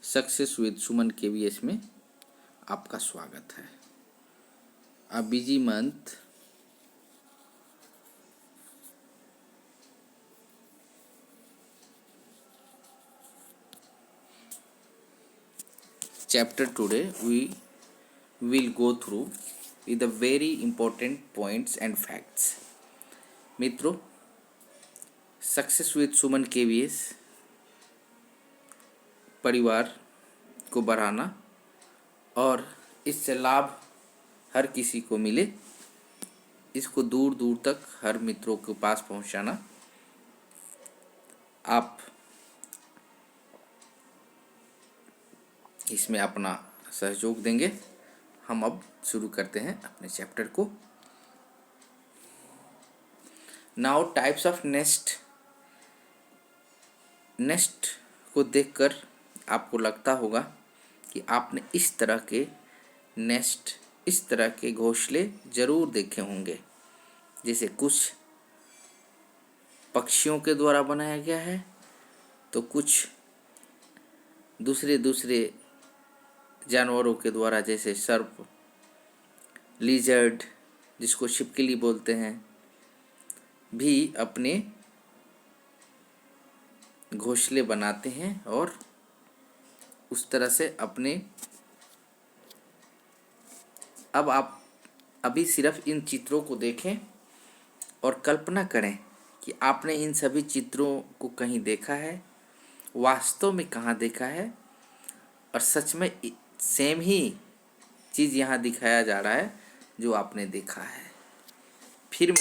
Success with Suman KVS में आपका स्वागत है। A busy month, chapter today we will go through with the very important points and facts। मित्रों, success with Suman KVS परिवार को बढ़ाना और इससे लाभ हर किसी को मिले, इसको दूर दूर तक हर मित्रों के पास पहुंचाना। आप इसमें अपना सहयोग देंगे। हम अब शुरू करते हैं अपने चैप्टर को। नाउ टाइप्स ऑफ नेस्ट को देखकर आपको लगता होगा कि आपने इस तरह के नेस्ट, इस तरह के घोंसले जरूर देखे होंगे, जैसे कुछ पक्षियों के द्वारा बनाया गया है तो कुछ दूसरे जानवरों के द्वारा, जैसे सर्प, लिजर्ड जिसको छिपकली बोलते हैं, भी अपने घोंसले बनाते हैं और उस तरह से अपने। अब आप अभी सिर्फ इन चित्रों को देखें और कल्पना करें कि आपने इन सभी चित्रों को कहीं देखा है, वास्तव में कहाँ देखा है, और सच में सेम ही चीज़ यहाँ दिखाया जा रहा है जो आपने देखा है। फिर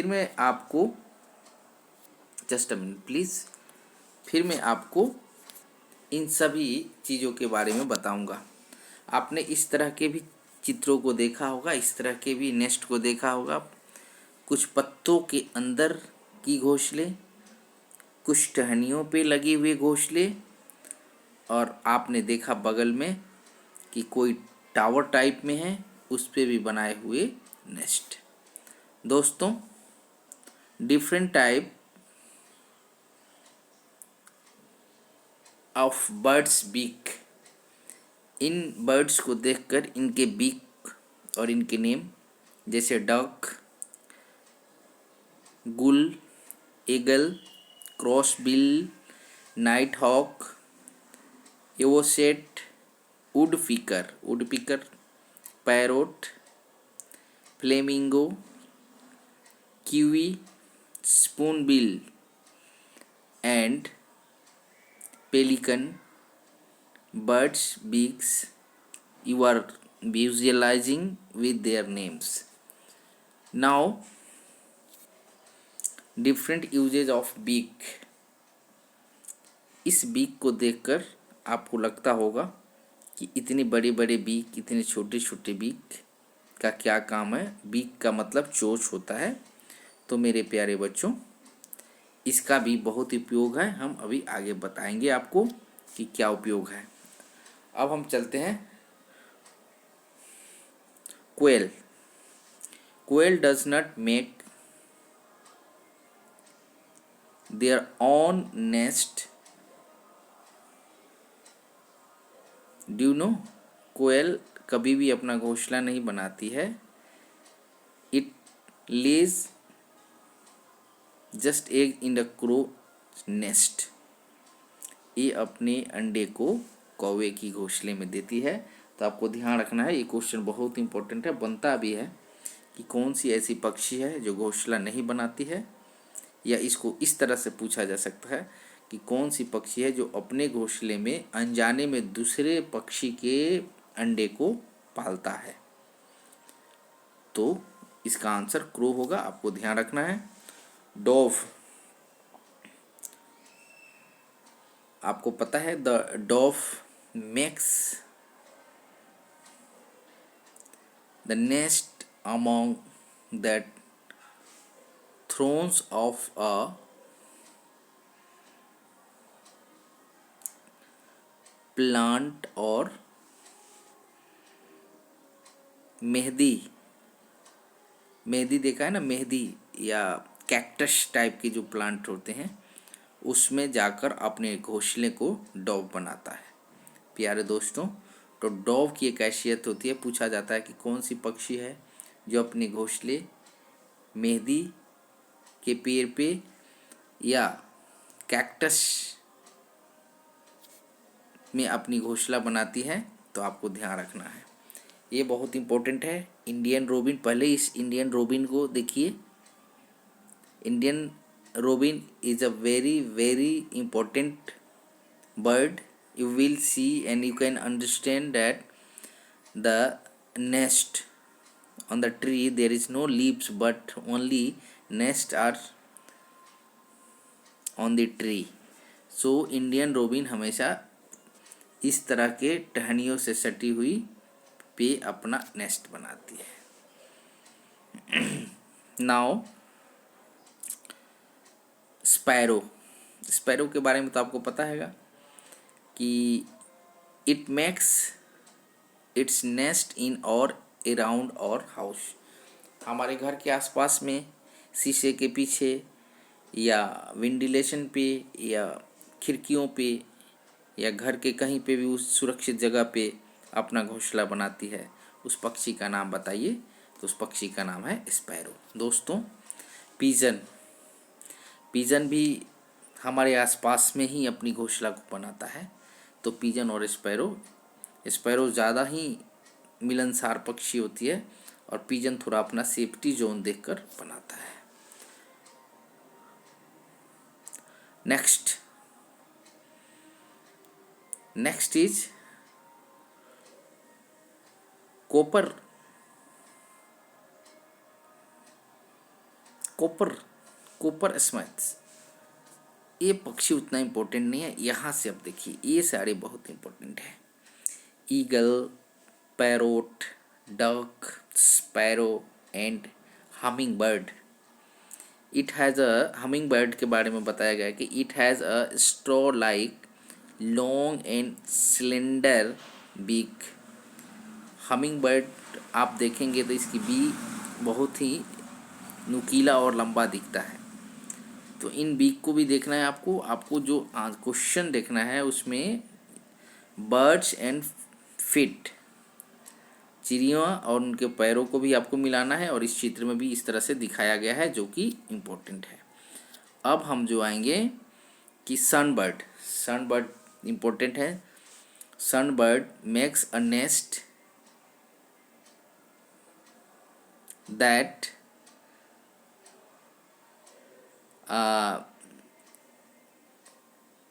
मैं आपको जस्ट अ मिनट प्लीज़, फिर मैं आपको इन सभी चीज़ों के बारे में बताऊंगा। आपने इस तरह के भी चित्रों को देखा होगा, इस तरह के भी नेस्ट को देखा होगा। कुछ पत्तों के अंदर की घोंसले, कुछ टहनियों पे लगे हुए घोंसले, और आपने देखा बगल में कि कोई टावर टाइप में है, उस पे भी बनाए हुए नेस्ट। दोस्तों, different type of birds beak. इन बर्ड्स को देखकर इनके बीक और इनके नेम, जैसे duck, gull, eagle, crossbill, night hawk, avocet, woodpecker, parrot, flamingo, kiwi, spoonbill and pelican birds beaks you are visualizing with their names. Now different uses of beak। इस beak को देखकर आपको लगता होगा कि इतने बड़े बड़े बीक, इतने छोटे छोटे बीक का क्या काम है। बीक का मतलब चोंच होता है। तो मेरे प्यारे बच्चों, इसका भी बहुत उपयोग है। हम अभी आगे बताएंगे आपको कि क्या उपयोग है। अब हम चलते हैं quail. Quail does not make their own nest. Do you know? Quail कभी भी अपना घोंसला नहीं बनाती है। It Lay's just egg in the crow nest. ये अपने अंडे को कौवे की घोंसले में देती है। तो आपको ध्यान रखना है, ये क्वेश्चन बहुत इंपॉर्टेंट है, बनता भी है कि कौन सी ऐसी पक्षी है जो घोंसला नहीं बनाती है, या इसको इस तरह से पूछा जा सकता है कि कौन सी पक्षी है जो अपने घोंसले में अनजाने में दूसरे पक्षी के अंडे को पालता है। तो इसका आंसर क्रो होगा, आपको ध्यान रखना है। डोव, आपको पता है the dove makes the nest among the thorns of a plant और मेहंदी देखा है ना, मेहंदी या कैक्टस टाइप के जो प्लांट होते हैं, उसमें जाकर अपने घोंसले को डोव बनाता है। प्यारे दोस्तों, तो डोव की एक हैसियत होती है, पूछा जाता है कि कौन सी पक्षी है जो अपने घोंसले मेहंदी के पेड़ पे या कैक्टस में अपनी घोंसला बनाती है। तो आपको ध्यान रखना है, ये बहुत इंपॉर्टेंट है। इंडियन रोबिन, पहले इस इंडियन रोबिन को देखिए। Indian robin is a very very important bird. You will see and you can understand that the nest on the tree, there is no leaves but only nest are on the tree. So Indian robin हमेशा इस तरह के टहनियों से सटी हुई पे अपना नेस्ट बनाती है। नाउ स्पैरो, स्पैरो के बारे में तो आपको पता हैगा कि इट मेक्स इट्स नेस्ट इन और अराउंड और हाउस। हमारे घर के आसपास में, शीशे के पीछे या वेंटिलेशन पे या खिड़कियों पे या घर के कहीं पे भी उस सुरक्षित जगह पे अपना घोंसला बनाती है। उस पक्षी का नाम बताइए। तो उस पक्षी का नाम है स्पैरो। दोस्तों, पीजन, पीजन भी हमारे आसपास में ही अपनी घोंसला को बनाता है। तो पीजन और स्पैरो, स्पैरो ज़्यादा ही मिलनसार पक्षी होती है और पीजन थोड़ा अपना सेफ्टी जोन देखकर बनाता है। Next is copper copper smith. ये पक्षी उतना इम्पोर्टेंट नहीं है। यहाँ से अब देखिए, ये सारे बहुत इम्पोर्टेंट है। Eagle, parrot, duck, sparrow and hummingbird. It has a, hummingbird के बारे में बताया गया है कि it has a straw like long and cylinder beak. Hummingbird आप देखेंगे तो इसकी बी बहुत ही नुकीला और लंबा दिखता है। तो इन बीक को भी देखना है आपको जो क्वेश्चन देखना है उसमें बर्ड्स एंड फिट, चिड़ियों और उनके पैरों को भी आपको मिलाना है और इस चित्र में भी इस तरह से दिखाया गया है, जो कि इम्पोर्टेंट है। अब हम जो आएंगे कि सनबर्ड इम्पोर्टेंट है। Sunbird makes a nest that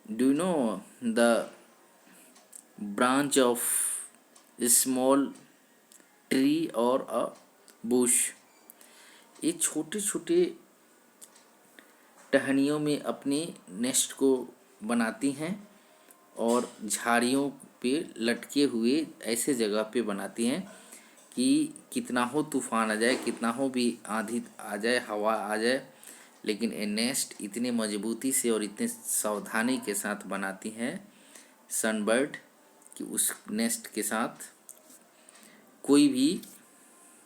do you know the branch of a small tree or a bush। ये छोटे छोटे टहनियों में अपने नेस्ट को बनाती हैं और झाड़ियों पे लटके हुए ऐसे जगह पे बनाती हैं कि कितना हो तूफान आ जाए, कितना हो भी आंधी आ जाए, हवा आ जाए, लेकिन ये नेस्ट इतने मजबूती से और इतने सावधानी के साथ बनाती हैं सनबर्ड कि उस नेस्ट के साथ कोई भी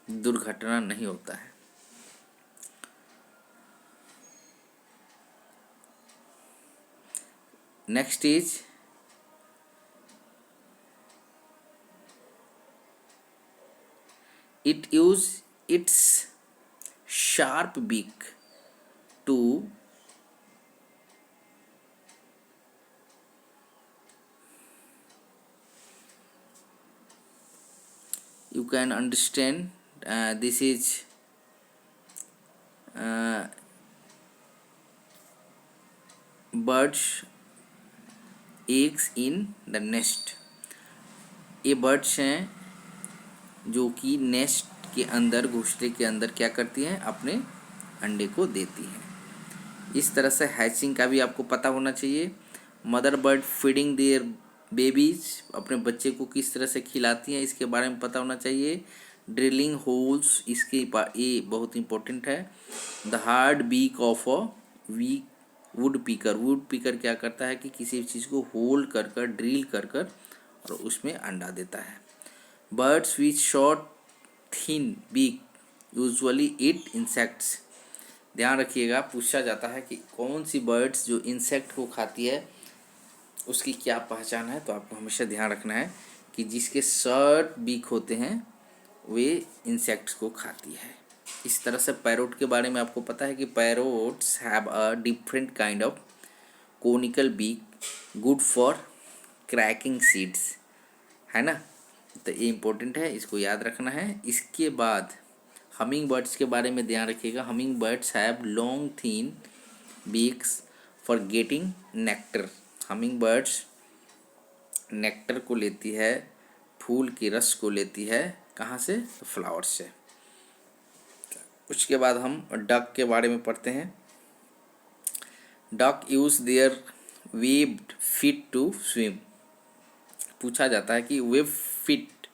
दुर्घटना नहीं होता है। Next is it use its sharp beak to you can understand this is birds eggs in the nest। ये बर्ड्स हैं जो कि नेस्ट के अंदर, घोंसले के अंदर क्या करती हैं, अपने अंडे को देती हैं। इस तरह से हैचिंग का भी आपको पता होना चाहिए। Mother bird feeding there babies, अपने बच्चे को किस तरह से खिलाती हैं इसके बारे में पता होना चाहिए। ड्रिलिंग होल्स, इसके ये बहुत इंपॉर्टेंट है। The hard beak of a weak woodpecker क्या करता है कि किसी चीज़ को होल्ड कर कर, ड्रिल कर कर और उसमें अंडा देता है। Birds with short thin beak usually eat insects. ध्यान रखिएगा, पूछा जाता है कि कौन सी बर्ड्स जो इंसेक्ट को खाती है उसकी क्या पहचान है। तो आपको हमेशा ध्यान रखना है कि जिसके शॉर्ट बीक होते हैं वे इंसेक्ट्स को खाती है। इस तरह से पैरोट के बारे में आपको पता है कि parrots have a different kind of conical beak good for cracking seeds, है ना। तो ये इम्पोर्टेंट है, इसको याद रखना है। इसके बाद हमिंग बर्ड्स के बारे में ध्यान रखिएगा। Humming birds have long thin beaks for getting nectar. Humming birds nectar को लेती है, फूल की रस को लेती है कहाँ से? फ्लावर से। उसके बाद हम डक के बारे में पढ़ते हैं। Duck use their webbed feet to swim. पूछा जाता है कि वेब फीट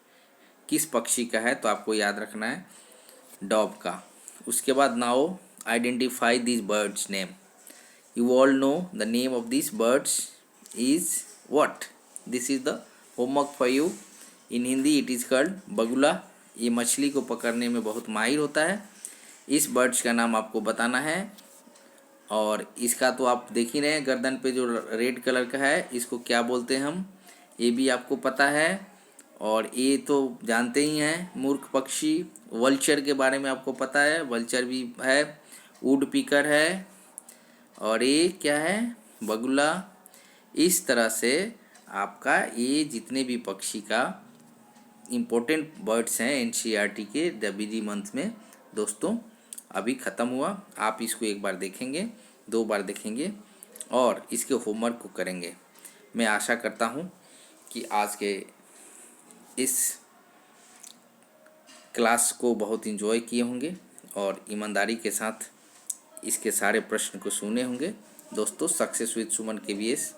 किस पक्षी का है, तो आपको याद रखना है डॉब का। उसके बाद now identify this birds name. You all know the name of this birds is what? This is the homework for you. In Hindi it is called बगुला। ये मछली को पकड़ने में बहुत माहिर होता है। इस बर्ड्स का नाम आपको बताना है। और इसका तो आप देख ही रहे हैं, गर्दन पे जो रेड कलर का है इसको क्या बोलते हैं हम, ये भी आपको पता है। और ये तो जानते ही हैं, मूर्ख पक्षी। वल्चर के बारे में आपको पता है, वल्चर भी है। वुड पीकर है। और ये क्या है? बगुला। इस तरह से आपका ये जितने भी पक्षी का इम्पोर्टेंट बर्ड्स हैं एनसीईआरटी के डब्ल्यूजी मंथ में दोस्तों अभी ख़त्म हुआ। आप इसको एक बार देखेंगे, 2 बार देखेंगे और इसके होमवर्क को करेंगे। मैं आशा करता हूँ कि आज के इस क्लास को बहुत एंजॉय किए होंगे और ईमानदारी के साथ इसके सारे प्रश्न को सुने होंगे। दोस्तों, सक्सेस विद सुमन KVS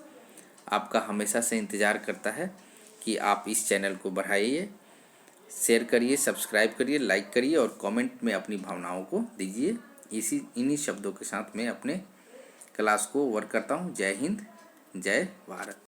आपका हमेशा से इंतज़ार करता है कि आप इस चैनल को बढ़ाइए, शेयर करिए, सब्सक्राइब करिए, लाइक करिए और कमेंट में अपनी भावनाओं को दीजिए। इन्हीं शब्दों के साथ मैं अपने क्लास को ओवर करता हूँ। जय हिंद, जय भारत।